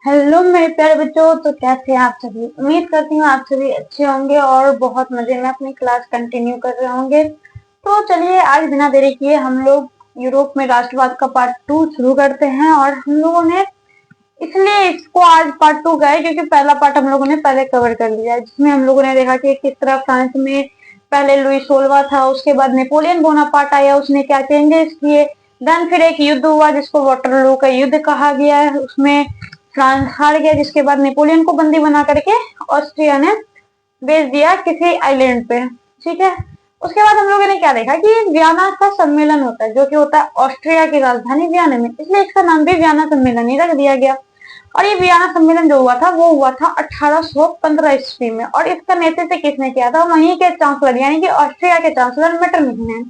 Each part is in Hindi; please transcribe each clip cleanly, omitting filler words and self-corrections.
हेलो मेरे प्यारे बच्चों। तो कैसे हैं आप सभी? उम्मीद करती हूँ आप सभी अच्छे होंगे और बहुत मजे में अपनी क्लास कंटिन्यू कर रहे होंगे। तो चलिए आज बिना देरी किए हम लोग यूरोप में राष्ट्रवाद का पार्ट 2 शुरू करते हैं। और हम लोगों ने इसलिए इसको आज पार्ट 2 गए क्योंकि पहला पार्ट हम लोगों ने पहले कवर कर लिया है, जिसमें हम लोगों ने देखा कि किस तरह फ्रांस में पहले लुई 16वां था, उसके बाद नेपोलियन बोनापार्ट आया, उसने क्या चेंजेस किए। देन फिर एक युद्ध हुआ जिसको वाटरलू का युद्ध कहा गया है, उसमें फ्रांस हार गया, जिसके बाद नेपोलियन को बंदी बना करके ऑस्ट्रिया ने भेज दिया किसी आइलैंड पे। ठीक है। उसके बाद हम लोगों ने क्या देखा कि वियना का सम्मेलन होता है जो कि होता है ऑस्ट्रिया की राजधानी वियना में, इसलिए इसका नाम भी वियना सम्मेलन ही रख दिया गया। और ये वियना सम्मेलन जो हुआ था वो हुआ था 1815 ईस्वी में, और इसका नेतृत्व किसने किया था? वहीं के चांसलर यानी कि ऑस्ट्रिया के चांसलर मेटरनिख ने।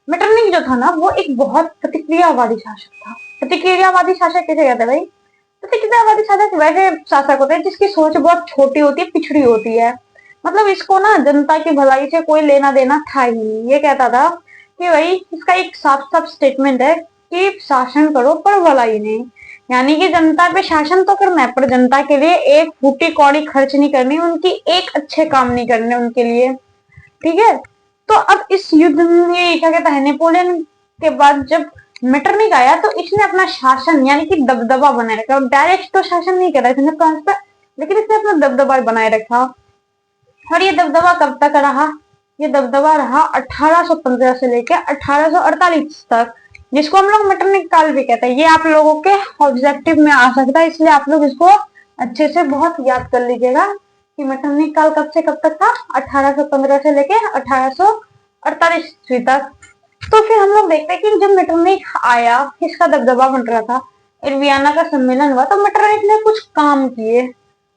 मेटरनिख जो था ना वो एक बहुत प्रतिक्रियावादी शासक था। प्रतिक्रियावादी शासक किसे कहते हैं भाई? प्रतिक्रियावादी शासक वैसे शासक होते हैं जिसकी सोच बहुत छोटी होती है, पिछड़ी होती है। मतलब इसको ना जनता की भलाई से कोई लेना देना था ही नहीं। ये कहता था कि भाई इसका एक साफ साफ स्टेटमेंट है कि शासन करो पर भलाई नहीं। यानी कि जनता पे शासन तो करना है पर जनता के लिए एक फूटी कौड़ी खर्च नहीं करनी, उनकी एक अच्छे काम नहीं करने उनके लिए। ठीक है। तो अब इस युद्ध में क्या कहता है, नेपोलियन के बाद जब मेटरनिख आया तो इसने अपना शासन यानी कि दबदबा बनाए रखा। डायरेक्ट तो शासन नहीं करा इसने फ्रांस पर, लेकिन इसने अपना दबदबा बनाए रखा। और ये दबदबा कब तक रहा? ये दबदबा रहा 1815 से लेकर 1848 तक, जिसको हम लोग मेटरनिख काल भी कहते हैं। ये आप लोगों के ऑब्जेक्टिव में आ सकता है, इसलिए आप लोग इसको अच्छे से बहुत याद कर लीजिएगा कि मेटरनिख काल कब से कब तक था? 1815 से लेकर 1848 ईस्वी तक। तो फिर हम लोग देखते हैं कि जब मेटरनिख आया, इसका दबदबा बन रहा था, फिर वियना का सम्मेलन हुआ, तो मेटरनिख ने कुछ काम किए।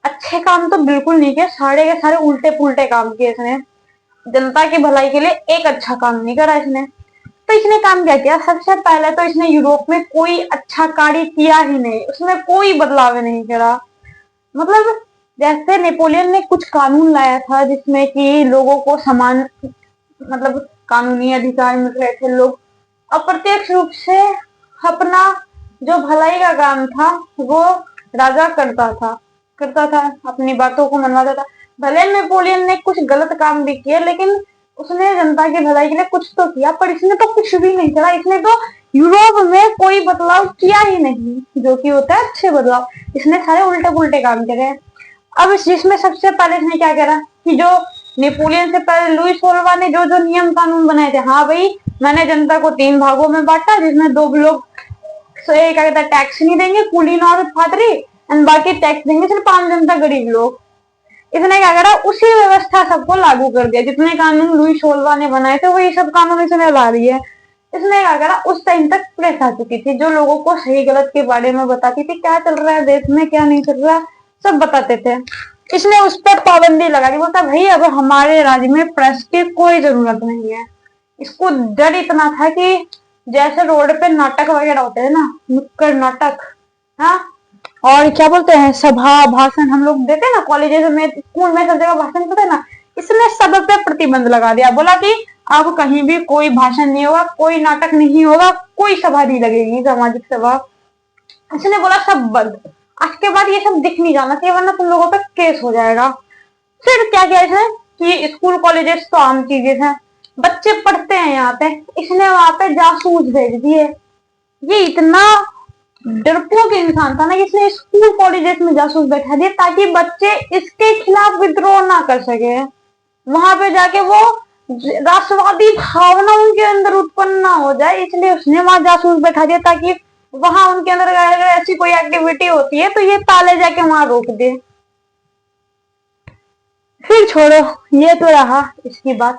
अच्छे काम तो बिल्कुल नहीं किए, सारे के सारे उल्टे पुल्टे काम किए इसने। जनता की भलाई के लिए एक अच्छा काम नहीं करा इसने। तो इसने काम क्या किया? सबसे पहले तो इसने यूरोप में कोई अच्छा कार्य किया ही नहीं, उसमें कोई बदलाव नहीं करा। मतलब जैसे नेपोलियन ने कुछ कानून लाया था जिसमें कि लोगों को समान मतलब कानूनी अधिकार मिल रहे थे, लोग अप्रत्यक्ष रूप से अपना जो भलाई का काम था वो राजा करता था, अपनी बातों को मनवाता था। भले नेपोलियन ने कुछ गलत काम भी किए, लेकिन उसने जनता की भलाई के लिए कुछ तो किया, पर इसने तो कुछ भी नहीं करा। इसने तो यूरोप में कोई बदलाव किया ही नहीं, जो कि होता है अच्छे बदलाव। इसने सारे उल्टे पुल्टे काम करे। अब जिसमें सबसे पहले इसने क्या करा कि जो नेपोलियन से पहले लुई 16वां ने जो जो नियम कानून बनाए थे, हाँ भाई मैंने जनता को 3 भागों में बांटा, जिसमें 2 लोग क्या कहता है टैक्स नहीं देंगे, कुलीन और पादरी, एंड बाकी टैक्स देंगे सिर्फ आम जनता, गरीब लोग। इसने क्या करा, उसी व्यवस्था सबको लागू कर दिया। जितने कानून लुई 16वां ने बनाए थे वही सब कानून इसने ला रही है। इसने क्या करा, उस टाइम तक प्रेस आ चुकी थी जो लोगों को सही गलत के बारे में बताती थी, क्या चल रहा है देश में क्या नहीं चल रहा सब बताते थे। इसने उस पर पाबंदी लगा दी, बोलता भाई अब हमारे राज्य में प्रेस की कोई जरूरत नहीं है। इसको डर इतना था कि जैसे रोड पे नाटक वगैरह होते हैं ना, नुक्कड़ नाटक, हाँ, और क्या बोलते हैं सभा भाषण हम लोग देते हैं ना कॉलेजेस में, स्कूल में, सब जगह भाषण देते हैं ना, इसने सब पे प्रतिबंध लगा दिया। बोला कि अब कहीं भी कोई भाषण नहीं होगा, कोई नाटक नहीं होगा, कोई सभा नहीं लगेगी, सामाजिक सभा। इसने बोला सब बंद। आज के बाद ये सब दिख नहीं जाना चाहिए वरना तुम लोगों पे केस हो जाएगा। फिर क्या किया इसने कि स्कूल कॉलेजेस तो आम चीजें हैं, बच्चे पढ़ते हैं यहाँ पे, इसने वहां पे जासूस भेज दिए। ये इतना डरपोक इंसान था ना, इसने स्कूल कॉलेजेस में जासूस बैठा दिए ताकि बच्चे इसके खिलाफ विद्रोह ना कर सके। वहां पे जाके वो राष्ट्रवादी भावना उनके अंदर उत्पन्न ना हो जाए, इसलिए उसने वहां जासूस बैठा दिया ताकि वहां उनके अंदर अगर ऐसी कोई एक्टिविटी होती है तो ये ताले जाके वहां रोक दे। फिर छोड़ो, ये तो रहा इसकी बात।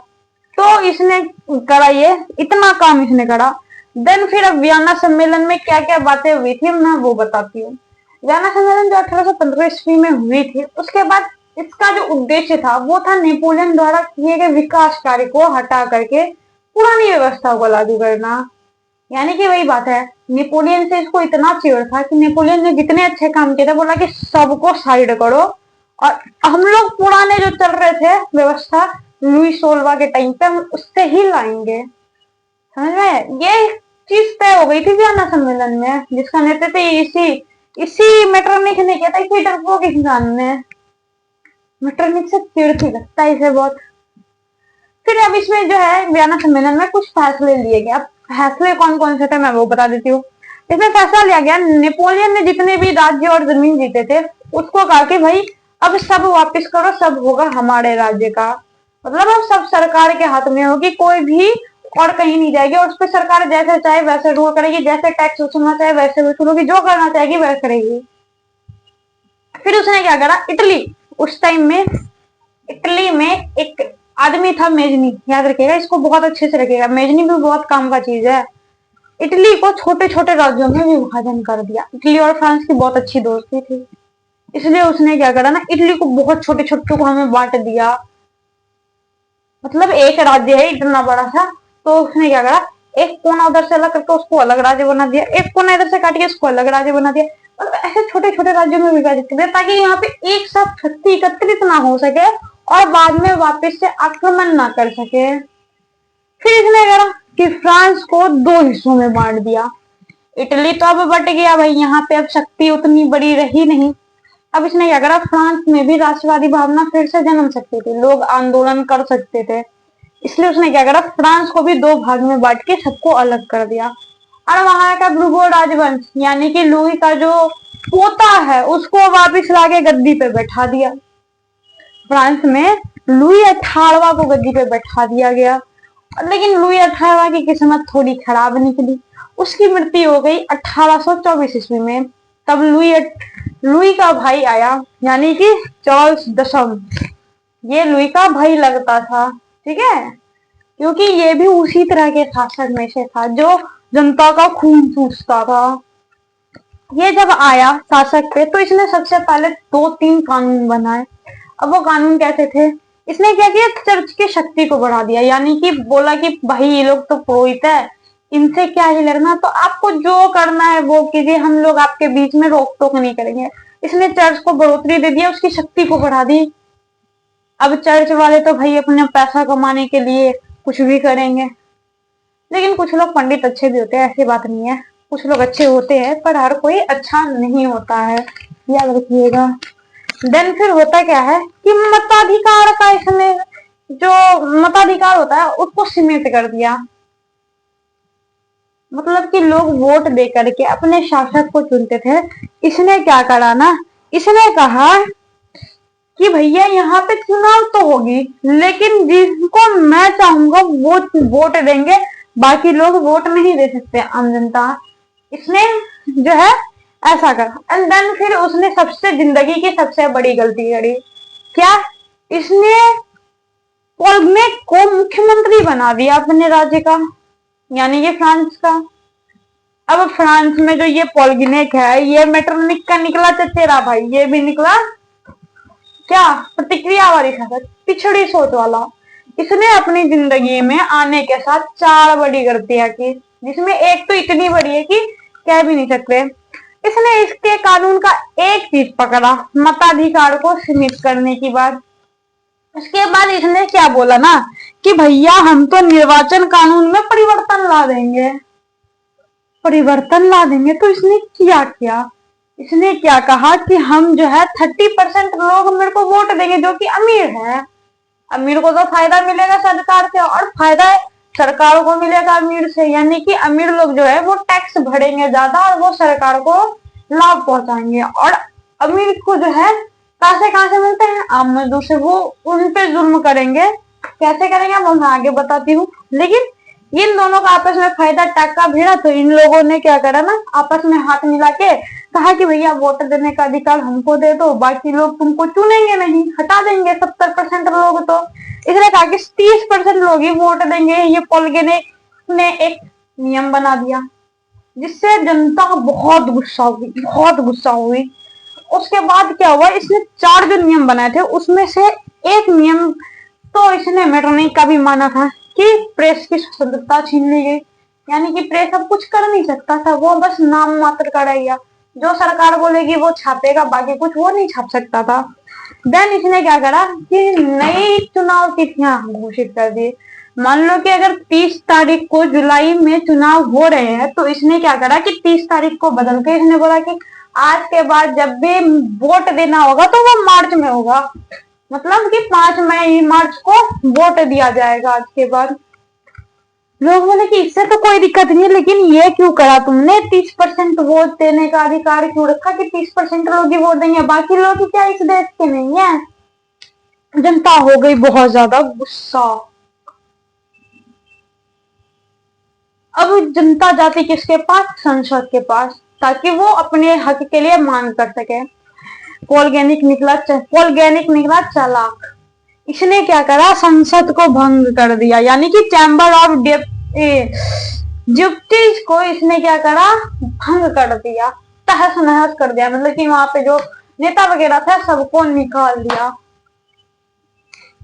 तो इसने करा, ये इतना काम इसने करा। देन फिर अब वियना सम्मेलन में क्या क्या बातें हुई थी मैं वो बताती हूँ। वियना सम्मेलन जो 1815 ईस्वी में हुई थी, उसके बाद इसका जो उद्देश्य था वो था नेपोलियन द्वारा किए गए विकास कार्य को हटा करके पुरानी व्यवस्था को लागू करना। यानी कि वही बात है, नेपोलियन से इसको इतना चिढ़ था कि नेपोलियन ने जितने अच्छे काम किए थे बोला कि सबको साइड करो और हम लोग पुराने जो चल रहे थे व्यवस्था लुई 16वां के टाइम पे हम उससे ही लाएंगे। समझ में? ये चीज तय हो गई थी वियना सम्मेलन में, जिसका नेतृत्व इसी इसी मेटरनिक ने किया था, इसी डरपोक इंसान ने। मेटरनिक से चिढ़ती लगता है इसे बहुत। फिर अब इसमें जो है बयाना सम्मेलन में कुछ फैसले लिए गए। अब फैसले कौन कौन से थे मैं वो बता देती हूँ। इसमें फैसला लिया गया, नेपोलियन ने जितने भी राज्य और जमीन जीते थे उसको कहा कि भाई अब सब वापस करो, सब होगा हमारे राज्य का। मतलब अब सब सरकार के हाथ में होगी, कोई भी और कहीं नहीं जाएगी, और उस पर सरकार जैसे चाहे वैसे रूल करेगी, जैसे टैक्स वसूलना चाहे वैसे वसूलोगी, जो करना चाहेगी वह करेगी। फिर उसने क्या करा, इटली, उस टाइम में इटली में एक आदमी था मेजनी, याद रखिएगा इसको बहुत अच्छे से रखिएगा, मेजनी भी बहुत काम का चीज है। इटली को छोटे छोटे राज्यों में विभाजन कर दिया। इटली और फ्रांस की बहुत अच्छी दोस्ती थी, इसलिए उसने क्या करा ना, इटली को बहुत छोटे छोटे टुकड़ों में बांट दिया। मतलब एक राज्य है इतना बड़ा सा, तो उसने क्या करा, एक कोना उधर से अलग करके उसको अलग राज्य बना दिया, एक कोना इधर से काट के उसको अलग राज्य बना दिया। मतलब ऐसे छोटे छोटे राज्यों में विभाजित कर दिया ताकि यहाँ पे एक साथ शक्ति एकत्रित ना हो सके और बाद में वापस से आक्रमण ना कर सके। फिर इसने करा कि फ्रांस को दो हिस्सों में बांट दिया। इटली तो अब बट गया भाई, यहाँ पे अब शक्ति उतनी बड़ी रही नहीं। अब इसने क्या करा, फ्रांस में भी राष्ट्रवादी भावना फिर से जन्म सकती थी, लोग आंदोलन कर सकते थे, इसलिए उसने क्या करा, फ्रांस को भी दो भाग में बांट के सबको अलग कर दिया। और वहां का ब्रूगो राजवंश यानी कि लुई का जो पोता है उसको वापिस लाके गद्दी पे बैठा दिया। फ्रांस में लुई 18वां को गद्दी पे बैठा दिया गया। लेकिन लुई 18वां की किस्मत थोड़ी खराब निकली, उसकी मृत्यु हो गई 1824 ईस्वी में। तब लुई का भाई आया, यानी कि चार्ल्स दशम, ये लुई का भाई लगता था, ठीक है, क्योंकि ये भी उसी तरह के शासक में से था जो जनता का खून चूसता था। ये जब आया शासक पे तो इसने सबसे पहले 2-3 कानून बनाए। अब वो कानून कैसे थे, इसने क्या किया, चर्च की शक्ति को बढ़ा दिया, यानी कि बोला कि भाई ये लोग तो पुरोहित है, इनसे क्या ही लड़ना, तो आपको जो करना है वो कीजिए, हम लोग आपके बीच में रोक टोक नहीं करेंगे। इसने चर्च को बढ़ोतरी दे दिया, उसकी शक्ति को बढ़ा दी। अब चर्च वाले तो भाई अपने पैसा कमाने के लिए कुछ भी करेंगे। लेकिन कुछ लोग पंडित अच्छे भी होते हैं, ऐसी बात नहीं है, कुछ लोग अच्छे होते हैं पर हर कोई अच्छा नहीं होता है, याद रखिएगा। देन फिर होता क्या है कि मताधिकार का इसने जो मताधिकार होता है उसको सीमित कर दिया। मतलब कि लोग वोट दे करके अपने शासक को चुनते थे। इसने क्या करा ना, इसने कहा कि भैया यहाँ पे चुनाव तो होगी लेकिन जिसको मैं चाहूंगा वो वोट देंगे, बाकी लोग वोट नहीं दे सकते, आम जनता। इसने जो है ऐसा करा। एंड देन फिर उसने सबसे जिंदगी की सबसे बड़ी गलती करी, क्या, इसने पोल्गनेक को मुख्यमंत्री बना दिया अपने राज्य का, यानी कि फ्रांस का। अब फ्रांस में जो ये पोल्गनेक है ये मेटरनिक का निकला चचेरा भाई, ये भी निकला क्या, प्रतिक्रियावादी शासक, पिछड़ी सोच वाला। इसने अपनी जिंदगी में आने के साथ 4 बड़ी गलतियां की, जिसमें एक तो इतनी बड़ी है कि कह भी नहीं सकते। इसने इसके कानून का एक चीज पकड़ा, मताधिकार को सीमित करने की बात। उसके बाद इसने क्या बोला ना कि भैया हम तो निर्वाचन कानून में परिवर्तन ला देंगे, तो इसने किया, इसने क्या कहा कि हम जो है 30% लोग मेरे को वोट देंगे जो कि अमीर है, अमीर को तो फायदा मिलेगा सरकार से और फायदा सरकार को मिलेगा अमीर से, यानी कि अमीर लोग जो है वो टैक्स भरेंगे ज्यादा और वो सरकार को लाभ पहुंचाएंगे, और अमीर को जो है पैसे कहाँ से मिलते हैं, आम मजदूर से, वो उन पे जुल्म करेंगे। कैसे करेंगे मैं आगे बताती हूँ। लेकिन इन दोनों का आपस में फायदा टक्का भिड़ा तो इन लोगों ने क्या करा ना, आपस में हाथ मिला के कहा कि भैया वोट देने का अधिकार हमको दे दो, बाकी लोग तुमको चुनेंगे नहीं, हटा देंगे 70% लोग। तो इसने कहा कि 30% लोग ही वोट देंगे। ये पोल्गनेक ने एक नियम बना दिया जिससे जनता बहुत गुस्सा हुई। उसके बाद क्या हुआ, इसने 4 जो नियम बनाए थे उसमें से एक नियम तो इसने मेटरनिक का भी माना था कि प्रेस की स्वतंत्रता छीन ली गई, यानी कि प्रेस अब कुछ कर नहीं सकता था, वो बस नाम मात्र का रह गया, जो सरकार बोलेगी वो छापेगा, बाकी कुछ वो नहीं छाप सकता था। देन इसने क्या करा कि नई चुनाव तिथियां घोषित कर दी। मान लो कि अगर 30 तारीख को जुलाई में चुनाव हो रहे हैं तो इसने क्या करा कि 30 तारीख को बदल के इसने बोला कि आज के बाद जब भी वोट देना होगा तो वो मार्च में होगा, मतलब कि 5 मार्च को वोट दिया जाएगा आज के बाद। लोग बोले कि इससे तो कोई दिक्कत नहीं है, लेकिन ये क्यों करा तुमने, 30% वोट देने का अधिकार क्यों रखा कि 30% लोग ही वोट देंगे, बाकी लोग क्या इस देश के नहीं है। जनता हो गई बहुत ज्यादा गुस्सा। अब जनता जाती किसके पास, संसद के पास, ताकि वो अपने हक के लिए मांग कर सके। पॉल गैनिक निकला चालाक। इसने क्या करा, संसद को भंग कर दिया, यानी कि चैम्बर ऑफ डिप्टीज को इसने क्या करा, भंग कर दिया, तहस नहस कर दिया, मतलब कि वहां पे जो नेता वगैरह था सबको निकाल दिया।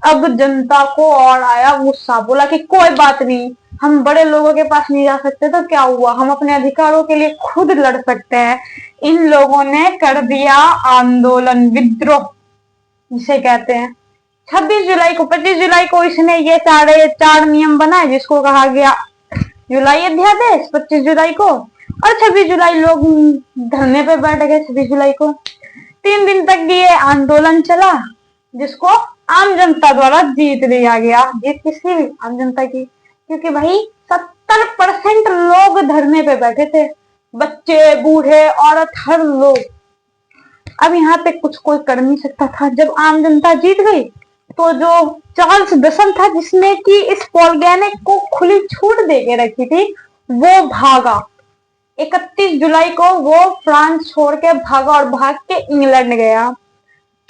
अब जनता को और आया गुस्सा, बोला कि कोई बात नहीं, हम बड़े लोगों के पास नहीं जा सकते तो क्या हुआ, हम अपने अधिकारों के लिए खुद लड़ सकते हैं। इन लोगों ने कर दिया आंदोलन, विद्रोह जिसे कहते हैं। 25 जुलाई को इसने ये 4 नियम बनाए, जिसको कहा गया जुलाई अध्यादेश 25 जुलाई को, और 26 जुलाई लोग धरने पे बैठ गए। 26 जुलाई को 3 दिन तक ये आंदोलन चला, जिसको आम जनता द्वारा जीत लिया गया। जीत किसकी, आम जनता की, क्योंकि भाई 70% लोग धरने पे बैठे थे, बच्चे बूढ़े औरत हर लोग। अब यहाँ पे कुछ कोई कर नहीं सकता था। जब आम जनता जीत गई तो जो चार्ल्स दसम था, जिसने कि इस पॉल गैनिक को खुली छूट दे के रखी थी, वो भागा। 31 जुलाई को वो फ्रांस छोड़ के भागा और भाग के इंग्लैंड गया,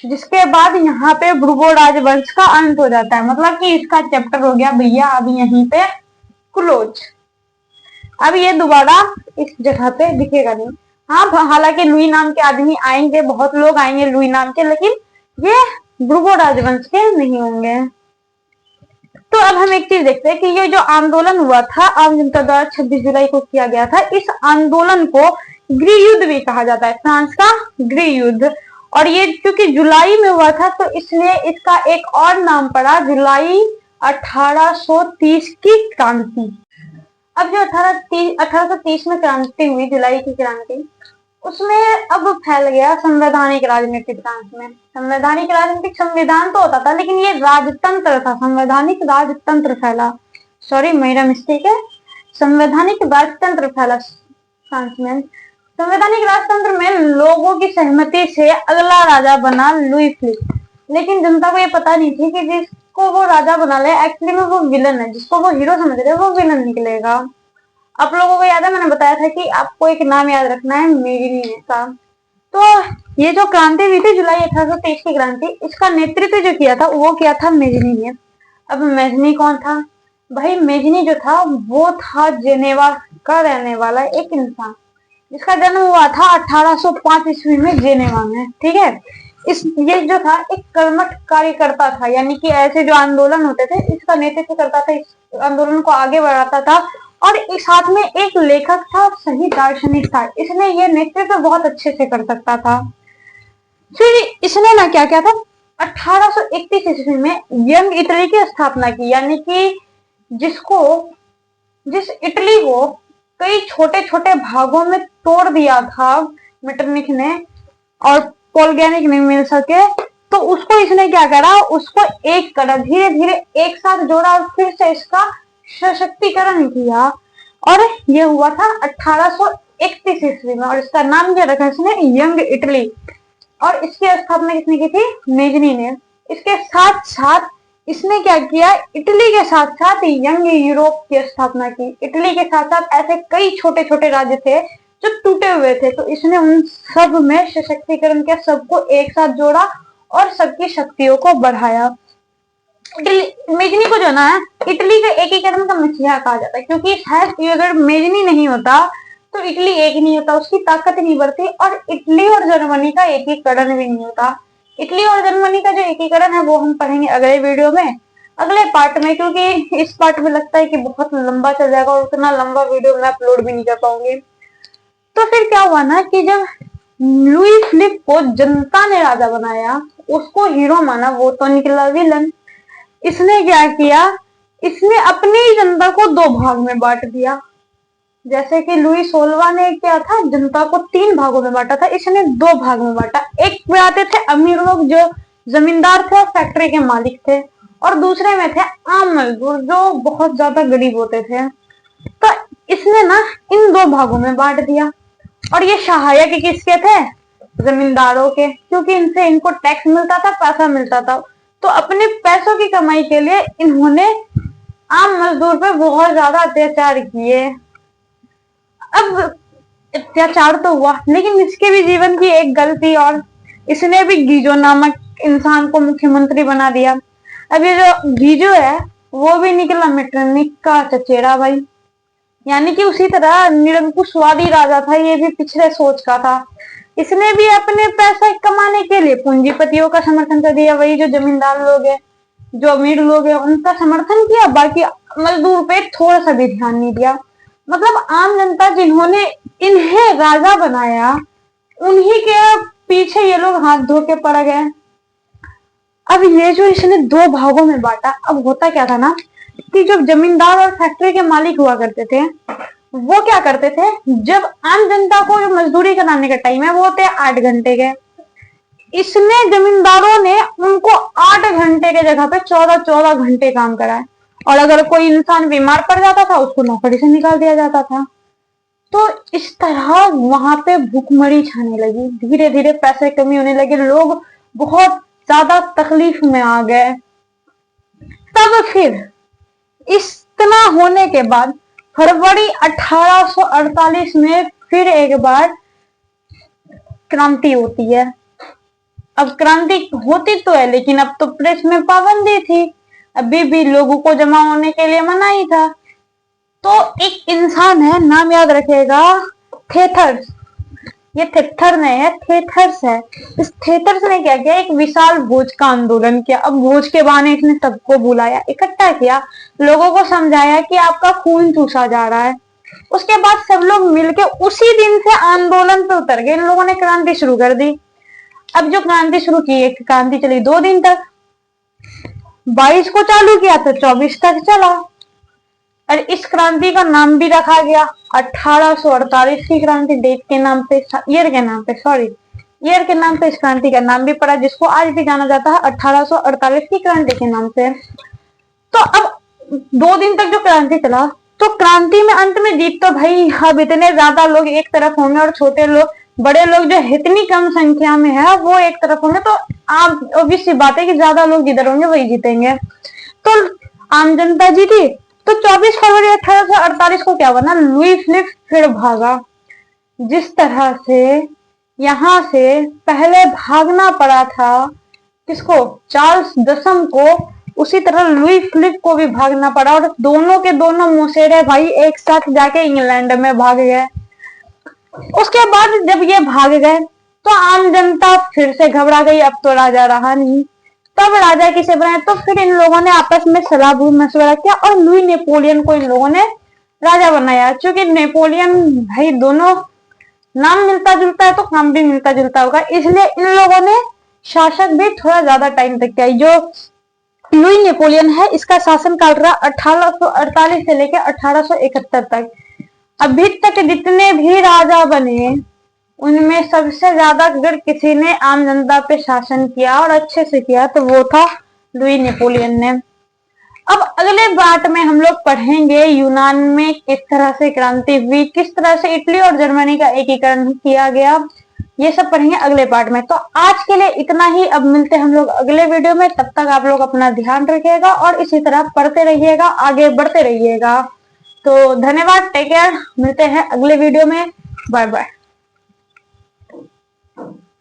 जिसके बाद यहाँ पे ब्रूबो राजवंश का अंत हो जाता है, मतलब कि इसका चैप्टर हो गया भैया अब यहीं पे क्लोज। अब ये दोबारा इस जगह पे दिखेगा नहीं। हाँ, हालांकि लुई नाम के आदमी आएंगे, बहुत लोग आएंगे लुई नाम के, लेकिन ये ब्रूबो राजवंश के नहीं होंगे। तो अब हम एक चीज देखते हैं कि ये जो आंदोलन हुआ था आम जनता द्वारा 26 जुलाई को किया गया था, इस आंदोलन को गृह युद्ध भी कहा जाता है, फ्रांस का गृह युद्ध। और ये क्योंकि जुलाई में हुआ था तो इसलिए इसका एक और नाम पड़ा, जुलाई 1830 की क्रांति। अब जो 1830 में क्रांति हुई, जुलाई की क्रांति, उसमें अब फैल गया संवैधानिक राजनीति फ्रांस में। संवैधानिक राजनीतिक संविधान तो होता था, लेकिन ये राजतंत्र था, संवैधानिक राजतंत्र फैला, सॉरी मेरा मिस्टेक है, संवैधानिक राजतंत्र फैला फ्रांस में। संवैधानिक राजतंत्र में लोगों की सहमति से अगला राजा बना लुई फिलिप, लेकिन जनता को ये पता नहीं थी कि जिसको वो राजा बना ले एक्चुअली में वो विलन है, जिसको वो हीरो समझ रहे वो विलन निकलेगा। आप लोगों को याद है मैंने बताया था कि आपको एक नाम याद रखना है, मेजिनी का। तो ये जो क्रांति हुई थी जुलाई 1823 की क्रांति, इसका नेतृत्व जो किया था वो किया था मेजिनी ने। अब मेजिनी कौन था भाई, मेजिनी जो था वो था जेनेवा का रहने वाला एक इंसान, जिसका जन्म हुआ था 1805 ईस्वी में जेनेवा में, ठीक है। ये जो था एक कर्मठ कार्यकर्ता था, यानी कि ऐसे जो आंदोलन होते थे इसका नेतृत्व करता था, इस आंदोलन को आगे बढ़ाता था, और इस साथ में एक लेखक था, सही दार्शनिक था, इसने ये नेतृत्व बहुत अच्छे से कर सकता था। फिर इसने ना क्या किया था, 1831 ईस्वी में यंग इटली की स्थापना की, यानी कि जिस इटली को कई छोटे छोटे भागों में तोड़ दिया था मेटरनिख ने और पॉल गैनिक नहीं मिल सके, तो उसको इसने क्या करा, उसको एक करा, धीरे धीरे एक साथ जोड़ा और फिर से इसका सशक्तिकरण किया, और ये हुआ था 1831 ईस्वी में, और इसका नाम क्या रखा इसने, यंग इटली। और इसकी स्थापना किसने की थी, मेजिनी ने। इसके साथ साथ इसने क्या किया, इटली के साथ साथ यंग यूरोप की स्थापना की। इटली के साथ साथ ऐसे कई छोटे छोटे राज्य थे जो टूटे हुए थे, तो इसने उन सब में सशक्तिकरण किया, सबको एक साथ जोड़ा और सबकी शक्तियों को बढ़ाया। मेजिनी को जो ना इटली के एकीकरण का मसीहा कहा जाता है, क्योंकि शायद अगर मेजिनी नहीं होता तो इटली एक नहीं होता, उसकी ताकत नहीं बढ़ती, और इटली और जर्मनी का एकीकरण भी नहीं होता। इटली और जर्मनी का जो एकीकरण है वो हम पढ़ेंगे अगले वीडियो में, अगले पार्ट में, क्योंकि इस पार्ट में लगता है कि बहुत लंबा चल जाएगा और उतना लंबा वीडियो मैं अपलोड भी नहीं कर पाऊंगी। तो फिर क्या हुआ ना कि जब लुई फिलिप को जनता ने राजा बनाया, उसको हीरो माना, वो तो निकला विलन। इसने क्या किया, इसने अपनी जनता को 2 भाग में बांट दिया, जैसे कि लुई 16वां ने क्या था, जनता को 3 भागों में बांटा था, इसने 2 भाग में बांटा। एक में आते थे अमीर लोग जो जमींदार थे और फैक्ट्री के मालिक थे, और दूसरे में थे आम मजदूर जो बहुत ज्यादा गरीब होते थे। तो इसने ना इन 2 भागों में बांट दिया, और ये सहायक किसके थे, जमींदारों के, क्योंकि इनसे इनको टैक्स मिलता था, पैसा मिलता था। तो अपने पैसों की कमाई के लिए इन्होंने आम मजदूर पे बहुत ज्यादा अत्याचार किए। अब अत्याचार तो हुआ, लेकिन इसके भी जीवन की एक गलती, और इसने भी गीजो नामक इंसान को मुख्यमंत्री बना दिया। अब ये जो गीजो है वो भी निकला मेटरनिक का चचेरा भाई, यानी कि उसी तरह निरंकुशवादी राजा था, ये भी पिछड़े सोच का था। इसने भी अपने पैसा कमाने के लिए पूंजीपतियों का समर्थन कर दिया, वही जो जमींदार लोग हैं, जो अमीर लोग हैं, उनका समर्थन किया, बाकी मजदूर पे थोड़ा सा भी ध्यान नहीं दिया। मतलब आम जनता जिन्होंने इन्हें राजा बनाया, उन्हीं के पीछे ये लोग हाथ धो के पड़ गए। अब ये जो इसने 2 भागों में बांटा, अब होता क्या था ना कि जो जमींदार और फैक्ट्री के मालिक हुआ करते थे, वो क्या करते थे, जब आम जनता को जो मजदूरी कराने का टाइम है वो होते 8 घंटे के, इसने जमींदारों ने उनको 8 घंटे के जगह पे 14 घंटे काम कराए, और अगर कोई इंसान बीमार पड़ जाता था उसको नौकरी से निकाल दिया जाता था। तो इस तरह वहां पे भूखमरी छाने लगी, धीरे धीरे पैसे कमी होने लगे, लोग बहुत ज्यादा तकलीफ में आ गए। तब फिर इतना होने के बाद फरवरी 1848 में फिर एक बार क्रांति होती है। अब क्रांति होती तो है, लेकिन अब तो प्रेस में पाबंदी थी, अभी भी लोगों को जमा होने के लिए मना ही था। तो एक इंसान है, नाम याद रखेगा, थेथर्स। ये थेथर नहीं है, थेथर्स है। इस थेथर्स ने क्या किया, एक विशाल भोज का आंदोलन किया। अब भोज के बहाने इसने सबको बुलाया, इकट्ठा किया, लोगों को समझाया कि आपका खून चूसा जा रहा है। उसके बाद सब लोग मिलकर उसी दिन से आंदोलन पे उतर गए, इन लोगों ने क्रांति शुरू कर दी। अब जो क्रांति शुरू की, एक क्रांति चली 2 दिन तक, 22 को चालू किया तो 24 तक चला, और इस क्रांति का नाम भी रखा गया 1848 की क्रांति, डेट के नाम पे, ईयर के नाम पे, सॉरी ईयर के नाम पे इस क्रांति का नाम भी पड़ा, जिसको आज भी जाना जाता है 1848 की क्रांति के नाम से। तो अब 2 दिन तक जो क्रांति चला, तो क्रांति में अंत में जीत तो भाई अब इतने ज्यादा लोग एक तरफ होंगे और छोटे लोग, बड़े लोग जो इतनी कम संख्या में है वो एक तरफ होंगे, तो आप ऑब्वियस सी बात है कि ज्यादा लोग जिधर होंगे वही जीतेंगे। तो आम जनता जीती। तो 24 फरवरी 1848 को क्या बना, लुई फिलिप फिर भागा। जिस तरह से यहां से पहले भागना पड़ा था किसको, चार्ल्स दसम को, उसी तरह लुई फिलिप को भी भागना पड़ा, और दोनों के दोनों मौसेरे भाई एक साथ जाके इंग्लैंड में भाग गए। उसके बाद जब ये भाग गए तो आम जनता फिर से घबरा गई, अब तो राजा रहा नहीं। तब राजा किसे बनाए, तो फिर इन लोगों ने आपस में सलाह मशवरा किया और लुई नेपोलियन को इन लोगों ने राजा बनाया। क्योंकि नेपोलियन भाई दोनों नाम मिलता जुलता है तो काम भी मिलता जुलता होगा, इसलिए इन लोगों ने शासक भी थोड़ा ज्यादा टाइम तक किया। जो लुई नेपोलियन है इसका शासन काल रहा 1848 से लेकर 1871 तक। अभी तक जितने भी राजा बने उनमें सबसे ज्यादा अगर किसी ने आम जनता पे शासन किया और अच्छे से किया तो वो था लुई नेपोलियन ने। अब अगले पार्ट में हम लोग पढ़ेंगे यूनान में किस तरह से क्रांति हुई, किस तरह से इटली और जर्मनी का एकीकरण किया गया, ये सब पढ़ेंगे अगले पार्ट में। तो आज के लिए इतना ही, अब मिलते हैं हम लोग अगले वीडियो में। तब तक आप लोग अपना ध्यान रखिएगा और इसी तरह पढ़ते रहिएगा, आगे बढ़ते रहिएगा। तो धन्यवाद, टेक केयर, मिलते हैं अगले वीडियो में, बाय बाय।